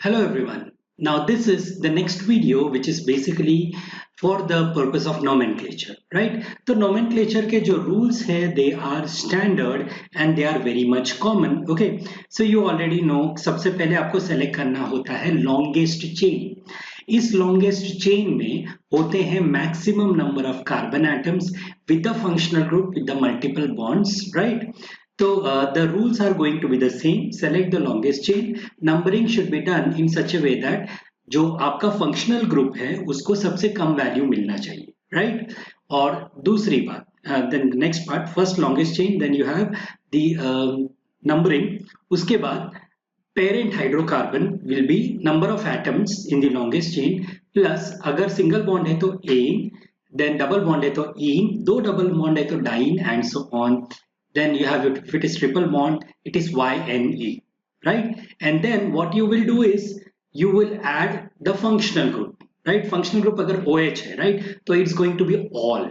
Hello everyone. Now this is the next video which is basically for the purpose of nomenclature, right? तो nomenclature के जो rules है they are standard and they are very much common. Okay, so you already know सबसे पहले आपको select करना होता है longest chain. इस longest chain में होते हैं maximum number of carbon atoms with the functional group with the multiple bonds, right? So the rules are going to be the same. Select the longest chain. Numbering should be done in such a way that जो आपका functional group है उसको सबसे कम value मिलना चाहिए, right? और दूसरी बात, then the next part, first longest chain, then you have the numbering. उसके बाद parent hydrocarbon will be number of atoms in the longest chain plus अगर single bond है तो ane, then double bond है तो ene, दो double bond है तो diene and so on. Then you have it, if it is triple bond, it is YNE, right? And then what you will do is you will add the functional group, right? Functional group agar OH hai, right? So it's going to be all,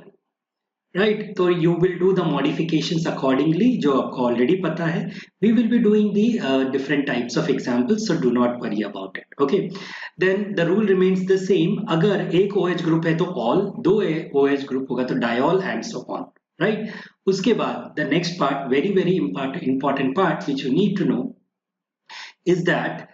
right? So you will do the modifications accordingly जो आपको already पता है. We will be doing the different types of examples, so do not worry about it. Okay. Then the rule remains the same. अगर एक OH group है तो all, दो OH group होगा तो diol and so on. Right? उसके बाद the next part, very important part which you need to know is that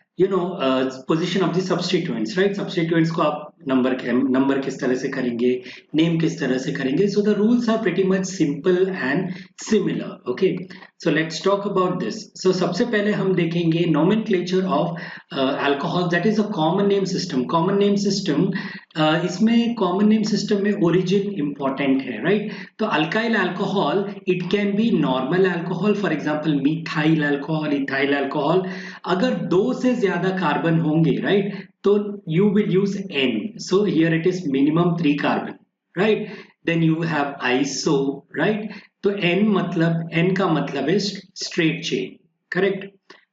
position of the substituents, right? Substituents को आप नंबर किस तरह से करेंगे, नेम किस तरह से करेंगे. So the rules are pretty much simple and similar. Okay, so let's talk about this. So सबसे पहले हम देखेंगे nomenclature of alcohol, that is a common name system. Common name system, इसमें common name system में origin important है, right? तो alkyl alcohol, it can be normal alcohol, for example methyl alcohol, ethyl alcohol. अगर दो से ज्यादा carbon होंगे, right, तो you will use N. So here it is minimum 3 carbon, right? Then you have iso, right? तो N का मतलब है straight chain, correct?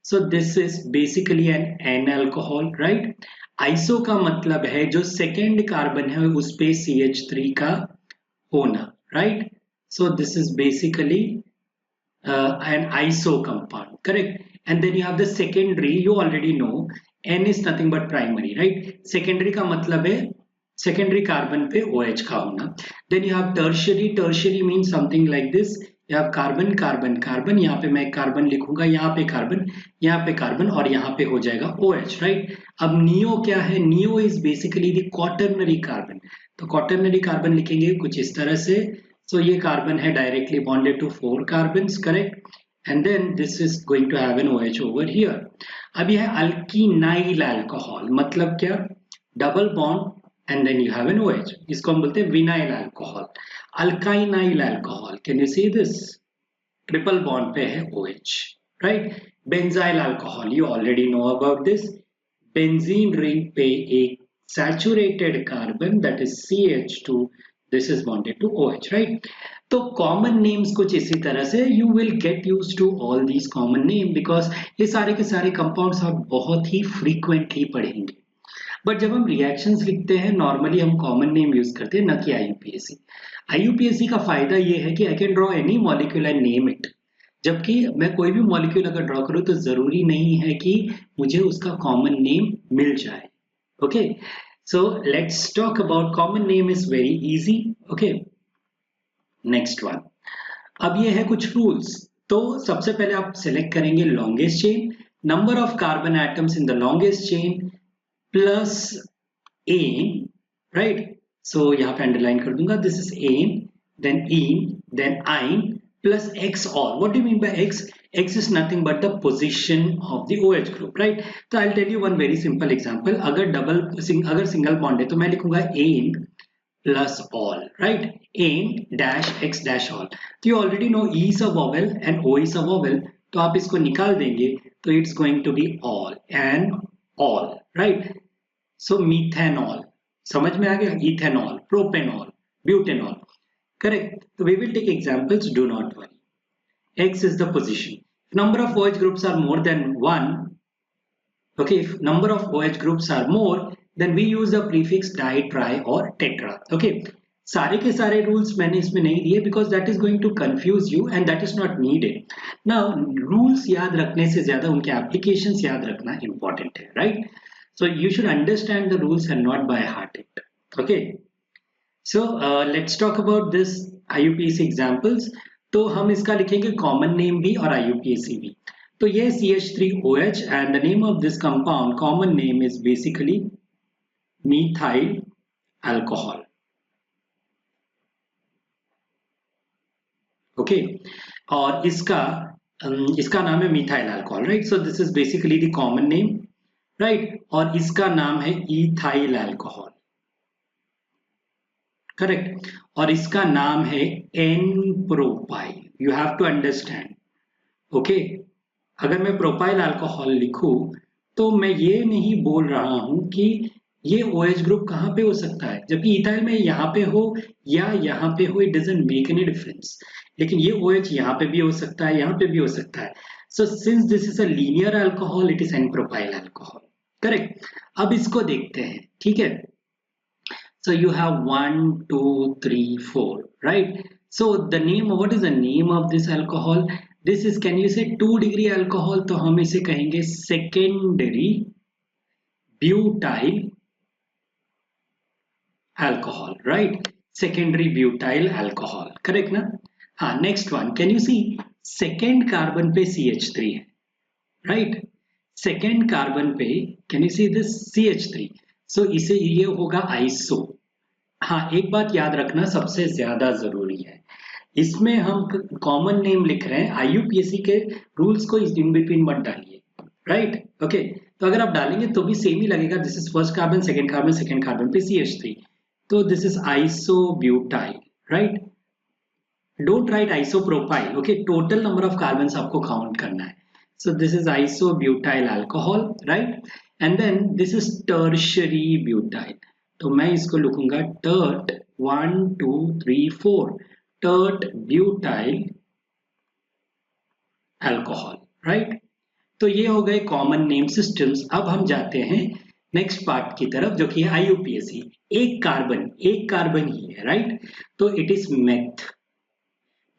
So this is basically an N alcohol, right? Iso का मतलब है जो second carbon है उस पे CH3 का होना, right? So this is basically an iso compound, correct? And then you have the secondary. You already know N is nothing but primary, right? Secondary का मतलब है secondary carbon पे OH का होना. Then you have tertiary. Tertiary means something like this. You have carbon carbon carbon, यहाँ पे मैं carbon लिखूंगा, यहाँ पे कार्बन और यहाँ पे हो जाएगा OH, right? अब नियो क्या है? Neo is basically the quaternary carbon. तो quaternary carbon लिखेंगे कुछ इस तरह से. So ये carbon है directly bonded to 4 carbons, correct? And then this is going to have an OH over here. अब यह है alkynyl alcohol, मतलब क्या? Double bond and then you have an OH. इसको हम बोलते हैं vinyl alcohol. Alkynyl alcohol, can you see this? Triple bond पे है OH, right? Benzyl alcohol, you already know about this. Benzene ring पे एक saturated carbon, that is CH2. This is bonded to OH, right? तो common names कुछ इसी तरह से you will get used to all these common name because ये सारे के सारे compounds आप बहुत ही frequently पढ़ेंगे. बट जब हम रिएक्शंस लिखते हैं नॉर्मली हम कॉमन नेम यूज करते हैं, न कि आईयूपीएसी. आईयूपीएसी का फायदा ये है कि I can draw any molecule and name it. जबकि मैं कोई भी मॉलिक्यूल अगर ड्रॉ करूं तो जरूरी नहीं है कि मुझे उसका कॉमन नेम मिल जाए. Okay, so let's talk about common name. Is very easy. Okay, next one. अब ये है कुछ रूल्स. तो सबसे पहले आप सिलेक्ट करेंगे longest chain. Number of carbon atoms in the longest chain plus ane, right? So यहाँ पे underline कर दूंगा. This is ane, then ene, then ine plus x all. What do you mean by x? X is nothing but the position of the OH group, right? तो I'll tell you one very simple example. अगर single bond है तो मैं लिखूंगा ane plus all, right? Ane dash x dash all. तो you already know E is a vowel and O is a vowel. तो आप इसको निकाल देंगे तो it's going to be all and all, right? So methanol, समझ में आ गया? Ethanol, propanol, butanol, correct? So we will take examples, do not worry. X is the position. If number of OH groups are more than one, okay, if number of OH groups are more, then we use the prefix di, tri or tetra. Okay, सारे के सारे rules मैंने इसमें नहीं दिए because that is going to confuse you and that is not needed. Now rules याद रखने से ज्यादा उनके एप्लीकेशंस याद रखना इंपॉर्टेंट है, right? So you should understand the rules and not by heart it. Okay, so let's talk about this IUPAC examples. तो हम इसका लिखेंगे कॉमन नेम भी और IUPAC भी। तो ये CH3OH and the name of this compound common name is basically methyl alcohol। Okay, और इसका नाम है methyl alcohol, right? So this is basically the common name, right? और इसका नाम है इथाइल अल्कोहल, करेक्ट? और इसका नाम है n propyl. You have to understand, okay? अगर मैं प्रोपाइल अल्कोहल लिखूं तो मैं ये नहीं बोल रहा हूं कि ये OH ग्रुप कहाँ पे हो सकता है, जबकि इथाइल में यहाँ पे हो या यहाँ पे हो, it doesn't make any difference. लेकिन ये OH यहाँ पे भी हो सकता है, यहाँ पे भी हो सकता है। So since this is a linear alcohol, it is an propyl alcohol, correct? अब इसको देखते हैं, ठीक है? So you have 1, 2, 3, 4, right? So the name, what is the name of this alcohol? This is, can you say 2-degree alcohol? तो हम इसे कहेंगे secondary butyl alcohol, right? Secondary butyl alcohol, correct ना? हाँ, next one, can you see second carbon पे CH3 है, right? second carbon पे can you see this CH3? So इसे ये होगा iso। हाँ, एक बात याद रखना सबसे ज्यादा जरूरी है, इसमें हम कॉमन नेम लिख रहे हैं, IUPAC के रूल्स को इस इन बिटवीन मत डालिए, राइट? ओके, तो अगर आप डालेंगे तो भी सेम ही लगेगा। This is first carbon, second carbon पे CH3, तो this is isobutyl, right? Don't write isopropyl, okay? Total number of carbon आपको काउंट करना है। So this is isobutyl alcohol, right? And then this is tertiary butyl, तो मैं इसको लिखूंगा tert 1, 2, 3, 4, tert butyl alcohol, right? तो ये हो गए कॉमन नेम सिस्टम्स। अब हम जाते हैं नेक्स्ट पार्ट की तरफ जो कि है IUPAC। एक कार्बन ही है, राइट? तो it is meth,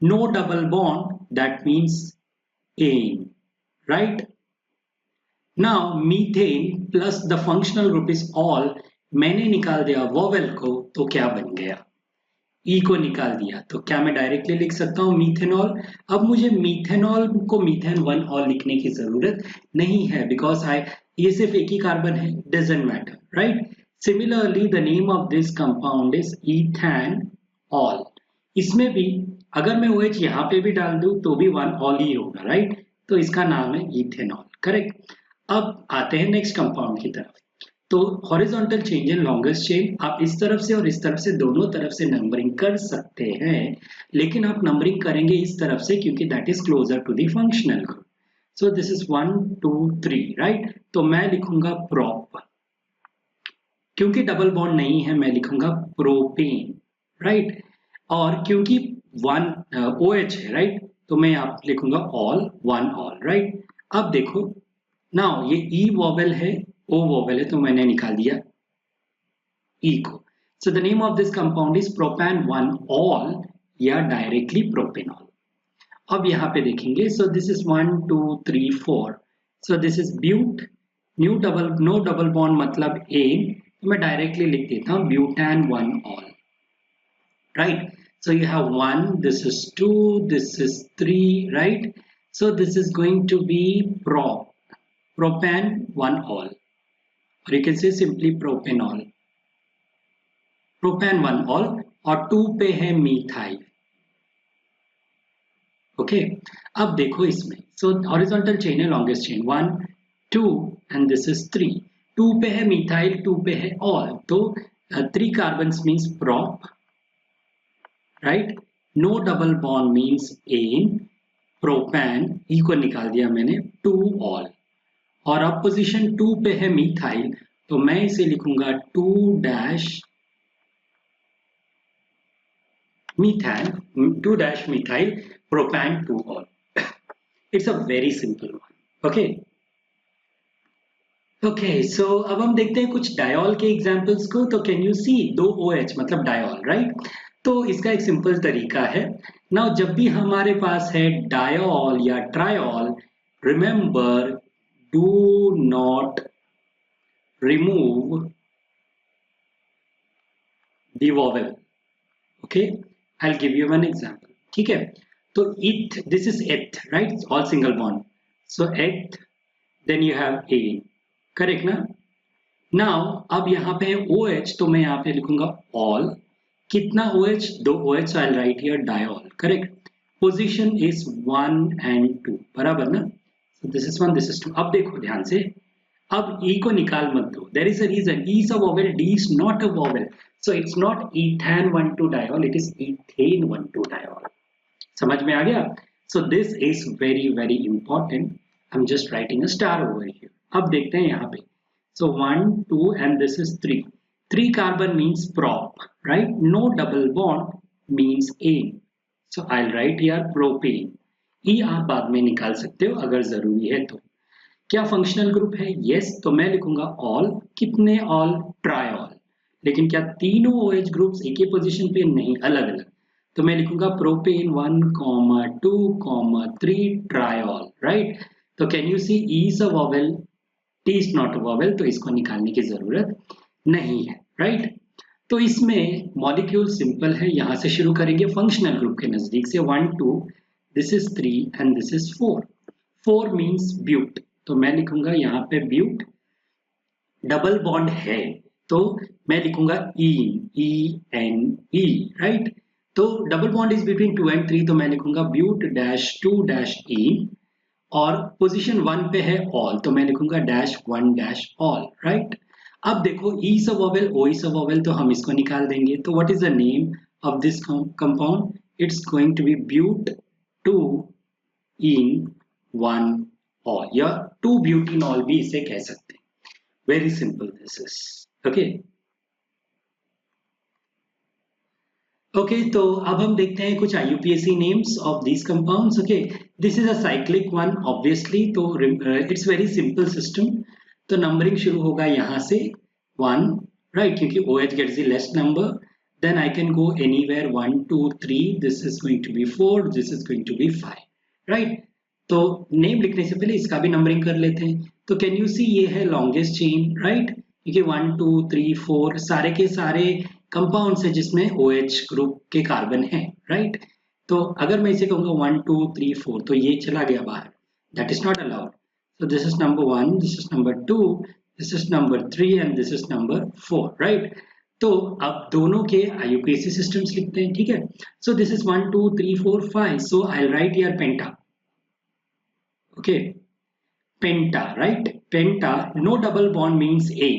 no double bond, that means ane, right? Now methane plus the functional group is all, मैंने निकाल दिया वोवेल को तो क्या बन गया, ई को निकाल दिया, तो क्या मैं डायरेक्टली लिख सकता हूँ मीथेनॉल? अब मुझे मीथेनॉल को मीथेन 1 ऑल लिखने की जरूरत नहीं है बिकॉज ये सिर्फ एक ही कार्बन है, doesn't matter, right? Similarly the name of this compound is ethane all. इसमें भी अगर मैं OH यहाँ पे भी डाल दूं तो भी 1 ऑल ही होगा, राइट? तो इसका नाम है इथेनॉल, करेक्ट? अब आते हैं नेक्स्ट कंपाउंड की तरफ। तो horizontal change in longest chain, आप इस तरफ से और इस तरफ से दोनों तरफ से नंबरिंग कर सकते हैं, लेकिन आप नंबरिंग करेंगे इस तरफ से क्योंकि that is closer to the functional group. So this is 1, 2, 3, right? तो मैं लिखूंगा प्रोप, क्योंकि डबल बॉन्ड नहीं है मैं लिखूंगा प्रोपेन, राइट? और क्योंकि 1 OH है, राइट? तो मैं यहाँ लिखूंगा ऑल, 1 ऑल, राइट? अब देखो नाउ ये ई वोवेल है, ओ वोवेल है, तो मैंने निकाल दिया ई को। So the name of this compound is propane 1 ol या डायरेक्टली प्रोपेनॉल। अब यहाँ पे देखेंगे, so this is 1, 2, 3, 4, so this is but, no double bond मतलब एन, तो मैं डायरेक्टली लिख देता हूँ butane 1 ol, right? So you have 1, this is 2, this is 3, right? So this is going to be propan 1 all, or you can say simply propanol, propan 1 all, और 2 पे है methyl, okay? अब देखो इसमें, so horizontal chain है longest chain 1, 2 and this is 3, 2 पे है methyl, 2 पे है all, तो 3 carbons means prop, right? No double bond means ane, propane, e को निकाल दिया मैंने, 2 ऑल, और अब पोजीशन 2 पे है मिथाइल, तो मैं इसे लिखूंगा 2 dash methyl, 2 dash methyl propane 2 ol. It's a very simple one, okay? Okay, so अब हम देखते हैं कुछ डायोल के एग्जांपल्स को। तो कैन यू सी दो OH मतलब डायोल, राइट? तो इसका एक सिंपल तरीका है। नाउ जब भी हमारे पास है डायोल या triol, remember, do not remove the vowel. Okay, I give you one example. ठीक है, तो eth, this is eth, right? All single bond, so eth, then you have a, correct ना? नाउ अब यहाँ पे OH, तो मैं यहाँ पे लिखूंगा ऑल। कितना OH? दो OH, I right here diol, correct? Position is 1 and 2, बराबर ना? So this is 1, this is 2। अब देखो ध्यान से, अब E को निकाल मत दो, there is a reason, E is a vowel, D is not a vowel, so it's not ethane 1,2 diol, it is ethane 1,2 diol। समझ में आ गया? So this is very very important, I'm just writing a star over here। अब देखते हैं यहाँ पे, so 1 2 and this is 3, 3 carbon means prop, right? No double bond means ain, so I'll write here propane। E आप बाद में निकाल सकते हो अगर जरूरी है तो। क्या फंक्शनल ग्रुप है? यस, तो मैं लिखूंगा ऑल। कितने ऑल? ट्रायोल। लेकिन क्या तीनों OH ग्रुप्स एक ही पोजीशन पे? नहीं, अलग अलग। तो मैं लिखूंगा प्रोपेन 1, 2, 3 ट्रायोल, राइट? तो can you see E is a vowel, T is not a vowel, तो इसको निकालने की जरूरत नहीं है, राइट? तो इसमें मॉलिक्यूल सिंपल है, यहां से शुरू करेंगे फंक्शनल ग्रुप के नजदीक से। 1 2, this is 3 and this is 4। 4 means but, तो मैं लिखूंगा यहाँ पे ब्यूट। डबल बॉन्ड है तो मैं लिखूंगा E, राइट? तो double bond is between 2 and 3, तो मैं लिखूंगा ब्यूट डैश 2 डैश ईन। और पोजीशन 1 पे है ऑल, तो मैं लिखूंगा डैश 1 डैश ऑल, राइट? अब देखो E is a vowel, O is a vowel, तो हम इसको निकाल देंगे। तो what is the name of this compound? It's going to be but 2 en 1 ol, या 2 ब्यूटिनॉल भी इसे कह सकते हैं। Very simple this is, okay. Okay, तो अब हम देखते हैं कुछ IUPAC names of these compounds. Okay, this is a cyclic one obviously, तो इट्स वेरी सिंपल सिस्टम। तो नंबरिंग शुरू होगा यहाँ से 1, राइट? क्योंकि OH gets the least number, then I can go anywhere 1 2 3, this is going to be 4, this is going to be 5, right? तो name लिखने से पहले इसका भी नंबरिंग कर लेते हैं। तो कैन यू सी ये है लॉन्गेस्ट चेन, राइट? क्योंकि 1 2 3 4 सारे के सारे कंपाउंड्स है जिसमें OH ग्रुप के कार्बन है, राइट? तो अगर मैं इसे कहूंगा 1 2 3 4, तो ये चला गया बाहर, that is not allowed. So this is number 1, this is number 2, this is number 3 and this is number 4, right? तो अब दोनों के IUPAC systems लिखते हैं, ठीक है? So this is 1 2 3 4 5, so I'll write here penta, okay? Penta, right? Penta, no double bond means A.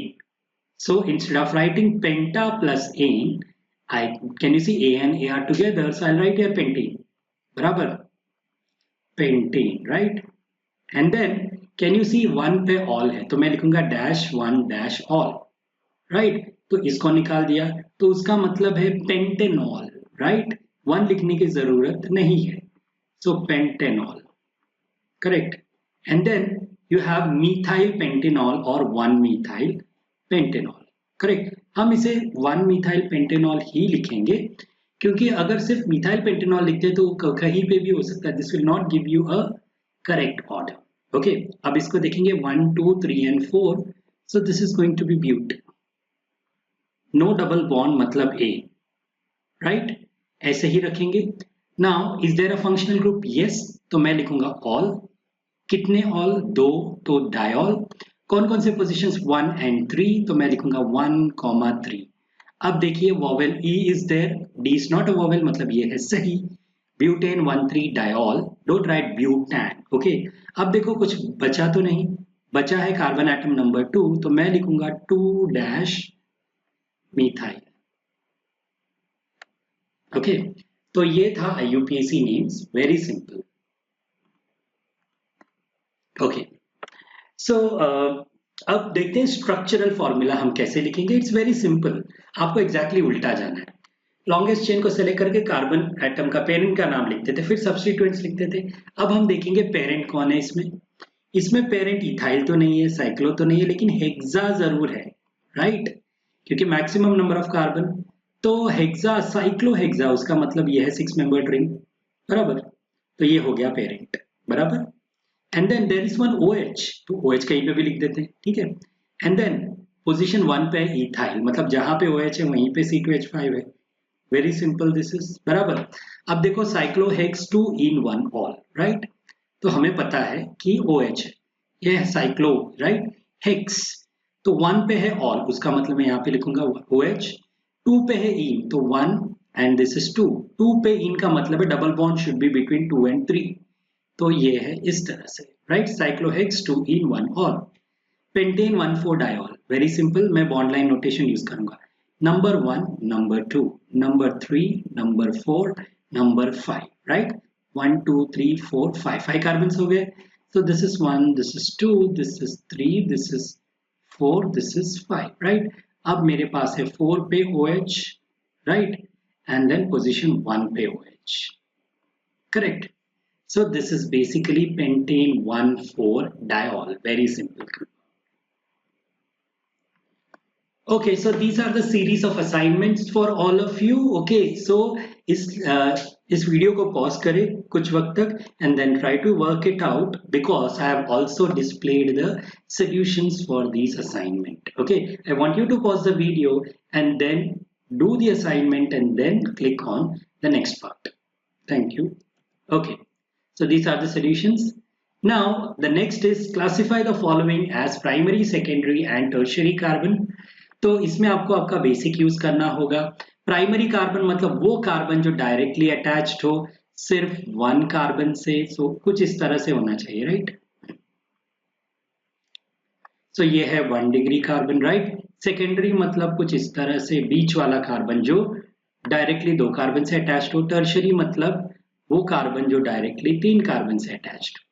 So instead of writing penta plus ane, can you see A and A are together? So I'll write here pentane, बराबर? Pentane, right? And then can you see 1 पे all है, तो मैं लिखूंगा dash 1 dash all, right? तो इसको निकाल दिया, तो उसका मतलब है पेंटेनॉल, right? 1 लिखने की जरूरत नहीं है, so pentanol, correct? And then you have methyl pentanol or 1-methyl pentanol, correct? हम इसे 1-methyl pentanol ही लिखेंगे, क्योंकि अगर सिर्फ मिथाइल पेंटेनॉल लिखते तो कहीं पे भी हो सकता है, this will not give you a correct order. Okay, अब इसको देखेंगे 1 2 3 and 4, so this is going to be but, no double bond मतलब ए, राइट? ऐसे ही रखेंगे। Now is there a functional group? Yes, तो मैं लिखूंगा ऑल। कितने ऑल? 2, तो डायोल। कौन कौन से पोजीशंस? 1 and 3, तो मैं लिखूंगा 1, 3। अब देखिए vowel E is there, D is not a vowel, मतलब ये है सही। Butane 1 3 diol, don't write butane, okay? अब देखो कुछ बचा तो नहीं, बचा है कार्बन एटम नंबर 2, तो मैं लिखूंगा 2 डैश मिथाइल, ओके? तो ये था IUPAC names, very simple, okay. So अब देखते हैं स्ट्रक्चरल फॉर्मूला हम कैसे लिखेंगे। इट्स वेरी सिंपल, आपको एग्जैक्टली उल्टा जाना है। लॉन्गेस्ट चेन को सेलेक्ट करके कार्बन एटम का पेरेंट का नाम लिखते थे, फिर सब्स्टिट्यूएंट्स लिखते थे। अब हम देखेंगे पेरेंट कौन है इसमें। इसमें पेरेंट इथाइल तो नहीं है, साइक्लो तो नहीं है, लेकिन हेक्सा जरूर है, राइट, क्योंकि मैक्सिमम नंबर ऑफ कार्बन। तो हेक्सा, साइक्लो हेक्सा, उसका मतलब ये है 6 मेंबर्ड रिंग, बराबर। तो ये हो गया पेरेंट, बराबर। And then there is one OH, तो OH कहीं पे भी लिख देते हैं, ठीक है। एंड देन पोजीशन 1 पे इथाइल, मतलब जहां पे OH है वहीं पे C2H5 है। वेरी सिंपल दिस इज, बराबर। अब देखो साइक्लोहेक्स 2 इन 1 ऑल, राइट। तो हमें पता है कि OH है, ये है साइक्लो, राइट। हेक्स तो 1 पे है ऑल, उसका मतलब मैं यहाँ पे लिखूंगा OH। 2 पे है इन, तो 1 एंड दिस इज 2। 2 पे इन का मतलब है double bond should be between 2 and 3, तो ये है इस तरह से, right. साइक्लोहेक्स 2 en 1 all. Pentane 1,4 diol, very simple, मैं बॉन्ड लाइन नोटेशन यूज करूंगा। Number 1, number 2, number 3, number 4, number 5, right. 1 2 3 4 5, 5 carbon हो गए। So this is 1, this is 2, this is 3, this is 4, this is 5, right? अब मेरे पास है 4 पे OH, right? And then position 1 पे OH, correct? So this is basically pentane 1,4 diol, very simple. Okay, so these are the series of assignments for all of you. Okay, so इस video को pause करें कुछ वक्त तक and then try to work it out, because I have also displayed the solutions for these assignment. Okay, I want you to pause the video and then do the assignment and then click on the next part. Thank you. Okay, so these are the solutions. Now the next is classify the following as primary, secondary and tertiary carbon. तो इसमें आपको आपका basic use करना होगा। Primary carbon मतलब वो carbon जो directly attached हो सिर्फ 1 कार्बन से, सो कुछ इस तरह से होना चाहिए, राइट। सो ये है 1 डिग्री कार्बन, राइट। सेकेंडरी मतलब कुछ इस तरह से बीच वाला कार्बन जो डायरेक्टली 2 कार्बन से अटैच्ड हो। टर्शरी मतलब वो कार्बन जो डायरेक्टली 3 कार्बन से अटैच्ड हो।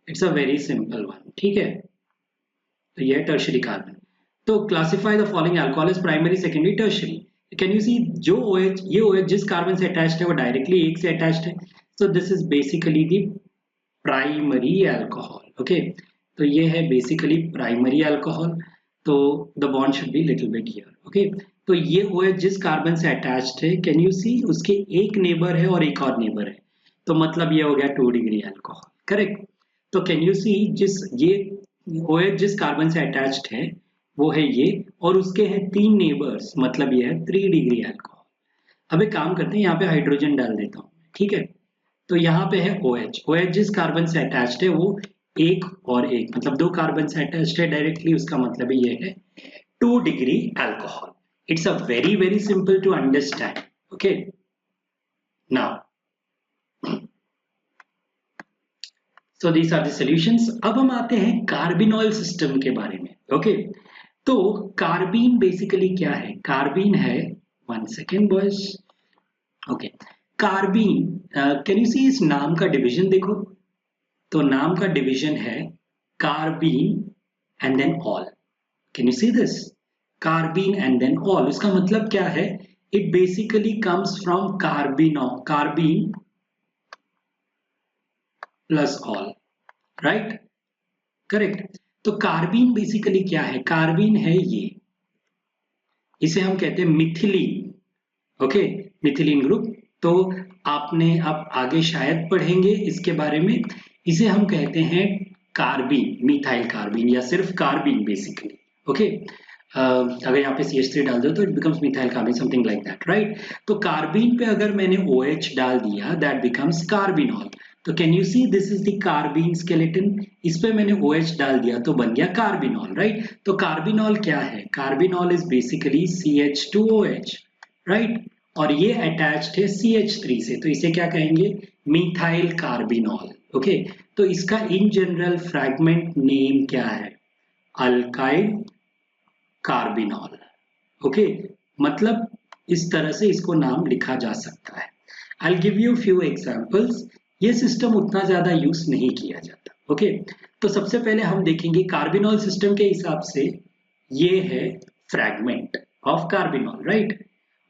It's a very simple one, ठीक है। तो ये है टर्शरी कार्बन। तो classify the following alcohol as primary, secondary, tertiary. Can you see, जो OH, ये OH जिस कार्बन से अटैच्ड है वो डायरेक्टली एक से अटैच्ड है, so this is basically the primary alcohol. Okay, तो ये है बेसिकली प्राइमरी अल्कोहल। तो the bond should be little bit here. Okay, तो ये OH जिस कार्बन से अटैच्ड है, कैन यू सी उसके एक नेबर है और एक और नेबर है, तो मतलब ये हो गया 2 डिग्री अल्कोहल, करेक्ट। तो कैन यू सी जिस ये OH जिस कार्बन से अटैच्ड है वो है ये, और उसके हैं 3 नेबर्स, मतलब ये है 3 डिग्री अल्कोहल। अब एक काम करते हैं, यहाँ पे हाइड्रोजन डाल देता हूँ, ठीक है। तो यहाँ पे है OH जिस कार्बन से अटैच्ड है वो एक और एक, मतलब 2 कार्बन से अटैच्ड है डायरेक्टली, उसका मतलब ये है 2 degree alcohol. It's a very very simple to understand. Okay, now so these are the solutions. अब हम आते हैं कार्बिनॉल सिस्टम के बारे में। ओके, तो कार्बीन बेसिकली क्या है? कार्बीन है, 1 second boys. Okay, carbene, can you see इस नाम का डिवीजन देखो, तो नाम का डिवीजन है carbin and then ol. Can you see this? Carbin and then ol, इसका मतलब क्या है? It basically comes from carbin plus ol, right, correct. तो कार्बीन बेसिकली क्या है? कार्बीन है ये, इसे हम कहते हैं मिथिलीन। Okay, methylene group. तो आपने आप आगे शायद पढ़ेंगे इसके बारे में। इसे हम कहते हैं कार्बीन, मिथाइल कार्बीन या सिर्फ कार्बीन बेसिकली। ओके, अगर यहाँ पे CH3 डाल दो तो it becomes methyl carbene, something like that, right. तो कार्बीन पे अगर मैंने OH डाल दिया, दैट बिकम्स कार्बिनॉल। तो can you see this is the carbene skeleton, इस पे मैंने OH डाल दिया तो बन गया कार्बिनॉल, राइट। तो कार्बिनॉल क्या है? Carbinol is basically CH2OH, right, और ये अटैच्ड है CH3 से, तो इसे क्या कहेंगे? Methyl carbinol. ओके, तो इसका इन जनरल फ्रैगमेंट नेम क्या है? Alkyl carbinol. ओके, मतलब इस तरह से इसको नाम लिखा जा सकता है। I'll give you few examples. ये सिस्टम उतना ज्यादा यूज नहीं किया जाता। ओके, तो सबसे पहले हम देखेंगे कार्बिनॉल सिस्टम के हिसाब से ये है फ्रैगमेंट ऑफ कार्बिनॉल, राइट,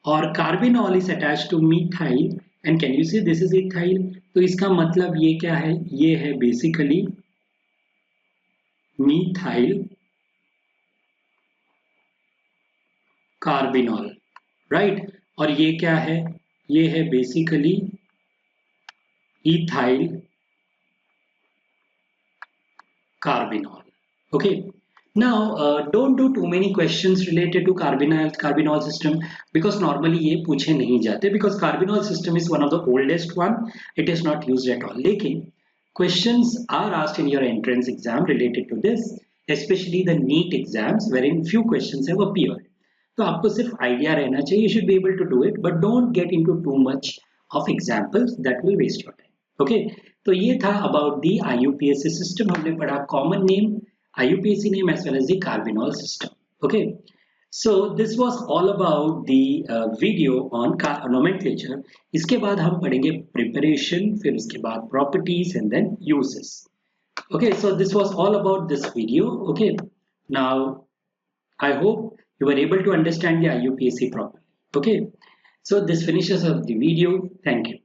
और carbinol is attached two methyl and can you see this is ethyl. तो इसका मतलब ये क्या है? ये है बेसिकली methyl कार्बिनॉल, राइट। और ये क्या है, ये है basically ethyl carbinol. Okay. Now, don't do too many questions related to carbinol system because normally ये पूछे नहीं जाते because carbinol system is one of the oldest one. It is not used at all. लेकिन questions are asked in your entrance exam related to this, especially the NEET exams wherein few questions have appeared. तो आपको सिर्फ idea रहना चाहिए, you should be able to do it, but don't get into too much of examples that will waste your time. Okay, तो ये था about the IUPAC system. हमने पढ़ा common name, IUPAC name as well as the carbinol system. Okay, so this was all about the video on nomenclature. इसके बाद हम पढ़ेंगे preparation, फिर उसके बाद properties and then uses. Okay, so this was all about this video. Okay, now I hope you were able to understand the IUPAC properly. Okay, so this finishes up the video. Thank you.